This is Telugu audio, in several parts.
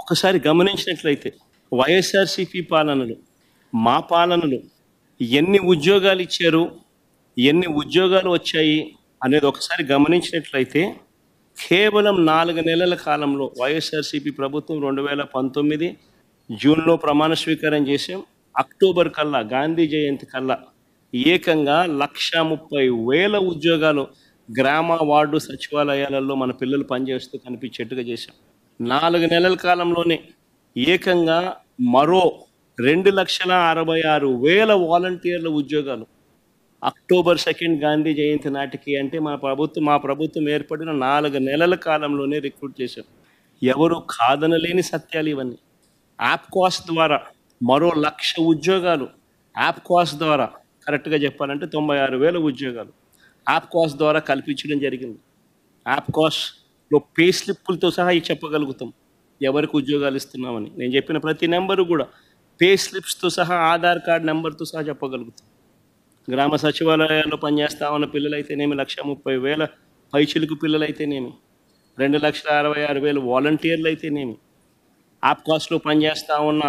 ఒక్కసారి గమనించినట్లయితే వైఎస్ఆర్సీపీ పాలనలు, మా పాలనలు ఎన్ని ఉద్యోగాలు ఇచ్చారు, ఎన్ని ఉద్యోగాలు వచ్చాయి అనేది ఒకసారి గమనించినట్లయితే కేవలం 4 నెలల కాలంలో వైఎస్ఆర్సీపీ ప్రభుత్వం 2019 జూన్లో ప్రమాణ స్వీకారం చేసాం. అక్టోబర్ కల్లా, గాంధీ జయంతి కల్లా ఏకంగా 1,30,000 ఉద్యోగాలు గ్రామ వార్డు సచివాలయాలలో మన పిల్లలు పనిచేస్తూ కనిపించేట్టుగా చేశాం. 4 నెలల కాలంలోనే ఏకంగా మరో 2,66,000 వాలంటీర్ల ఉద్యోగాలు అక్టోబర్ 2 గాంధీ జయంతి నాటికి, అంటే మా ప్రభుత్వం ఏర్పడిన 4 నెలల కాలంలోనే రిక్రూట్ చేశాం. ఎవరు కాదనలేని సత్యాలు ఇవన్నీ. యాప్కాస్ ద్వారా మరో 1,00,000 ఉద్యోగాలు, యాప్కాస్ ద్వారా కరెక్ట్గా చెప్పాలంటే 96,000 ఉద్యోగాలు యాప్కాస్ ద్వారా కల్పించడం జరిగింది. యాప్కాస్లో పే స్లిప్పులతో సహా చెప్పగలుగుతాం ఎవరికి ఉద్యోగాలు ఇస్తున్నామని. నేను చెప్పిన ప్రతి నెంబరు కూడా పే స్లిప్స్తో సహా, ఆధార్ కార్డ్ నెంబర్తో సహా చెప్పగలుగుతాం. గ్రామ సచివాలయాల్లో పనిచేస్తా ఉన్న పిల్లలైతేనేమి 1,30,000 పైచిలుకు పిల్లలైతేనేమి, 2,66,000 వాలంటీర్లు అయితేనేమి, యాప్కాస్లో పనిచేస్తూ ఉన్న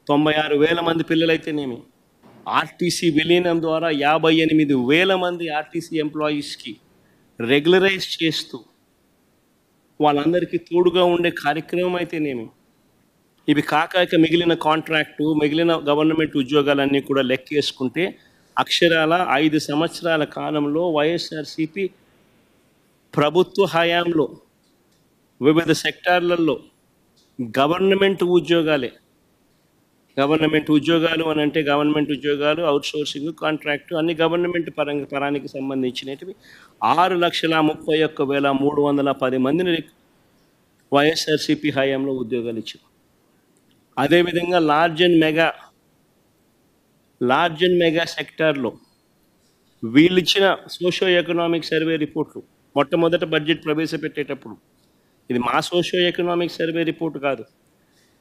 96,000 మంది పిల్లలైతేనేమి, ఆర్టీసీ విలీనం ద్వారా 58,000 మంది ఆర్టీసీ ఎంప్లాయీస్కి రెగ్యులరైజ్ చేస్తూ వాళ్ళందరికీ తోడుగా ఉండే కార్యక్రమం అయితేనేమి, ఇవి కాక మిగిలిన కాంట్రాక్టు, మిగిలిన గవర్నమెంట్ ఉద్యోగాలన్నీ కూడా లెక్కేసుకుంటే అక్షరాల 5 సంవత్సరాల కాలంలో వైఎస్ఆర్సీపీ ప్రభుత్వ హయాంలో వివిధ సెక్టార్లలో గవర్నమెంట్ ఉద్యోగాలు అని అంటే గవర్నమెంట్ ఉద్యోగాలు, అవుట్సోర్సింగ్, కాంట్రాక్టు అన్ని గవర్నమెంట్ పరానికి సంబంధించినవి 6,31,310 మందిని వైఎస్ఆర్సీపీ హయాంలో ఉద్యోగాలు ఇచ్చారు. అదేవిధంగా లార్జ్ అండ్ మెగా సెక్టార్లో వీళ్ళు ఇచ్చిన సోషో ఎకనామిక్ సర్వే రిపోర్ట్లు మొట్టమొదట బడ్జెట్ ప్రవేశపెట్టేటప్పుడు, ఇది మా సోషో ఎకనామిక్ సర్వే రిపోర్ట్ కాదు,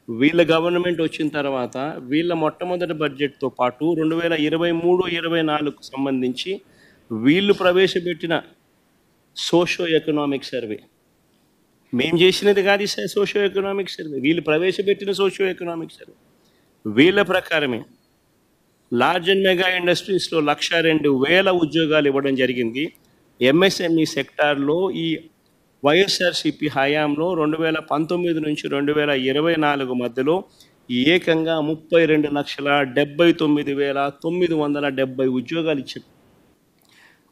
వీళ్ళ గవర్నమెంట్ వచ్చిన తర్వాత వీళ్ళ మొట్టమొదటి బడ్జెట్తో పాటు 2023-24కు సంబంధించి వీళ్ళు ప్రవేశపెట్టిన సోషో ఎకనామిక్ సర్వే, మేము చేసినది కాదు ఈ సోషో ఎకనామిక్ సర్వే, వీళ్ళు ప్రవేశపెట్టిన సోషో ఎకనామిక్ సర్వే. వీళ్ళ ప్రకారమే లార్జ్ అండ్ మెగా ఇండస్ట్రీస్లో 1,02,000 ఉద్యోగాలు ఇవ్వడం జరిగింది. ఎంఎస్ఎంఈ సెక్టార్లో ఈ వైఎస్ఆర్సీపీ హయాంలో 2019 నుంచి 2024 మధ్యలో ఏకంగా 32,79,970 ఉద్యోగాలు ఇచ్చారు.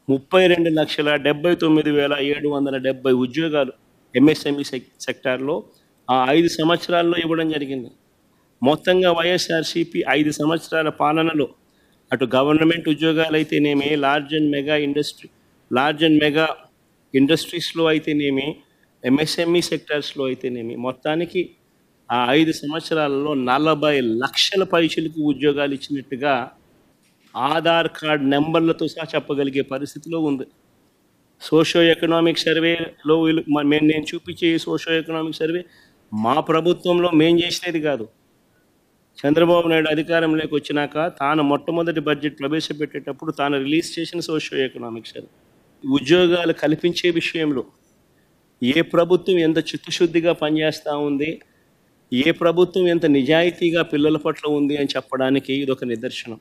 32,79,770 ఉద్యోగాలు ఎంఎస్ఎంఈ సెక్టార్లో ఆ 5 సంవత్సరాల్లో ఇవ్వడం జరిగింది. మొత్తంగా వైఎస్ఆర్సీపీ 5 సంవత్సరాల పాలనలో అటు గవర్నమెంట్ ఉద్యోగాలు అయితేనేమి, లార్జ్ అండ్ మెగా ఇండస్ట్రీస్లో అయితేనేమి, ఎంఎస్ఎంఈ సెక్టార్స్లో అయితేనేమి, మొత్తానికి ఆ 5 సంవత్సరాలలో 40 లక్షల పైచిలకు ఉద్యోగాలు ఇచ్చినట్టుగా ఆధార్ కార్డ్ నెంబర్లతో సహా చెప్పగలిగే పరిస్థితిలో ఉంది. సోషో ఎకనామిక్ సర్వేలో నేను చూపించే సోషో ఎకనామిక్ సర్వే మా ప్రభుత్వంలో మేము చేసినది కాదు. చంద్రబాబు నాయుడు అధికారంలోకి వచ్చినాక తాను మొట్టమొదటి బడ్జెట్ ప్రవేశపెట్టేటప్పుడు తాను రిలీజ్ చేసిన సోషో ఎకనామిక్ సర్వే. ఉద్యోగాలు కల్పించే విషయంలో ఏ ప్రభుత్వం ఎంత చిత్తశుద్ధిగా పనిచేస్తూ ఉంది, ఏ ప్రభుత్వం ఎంత నిజాయితీగా పిల్లల పట్ల ఉంది అని చెప్పడానికి ఇదొక నిదర్శనం.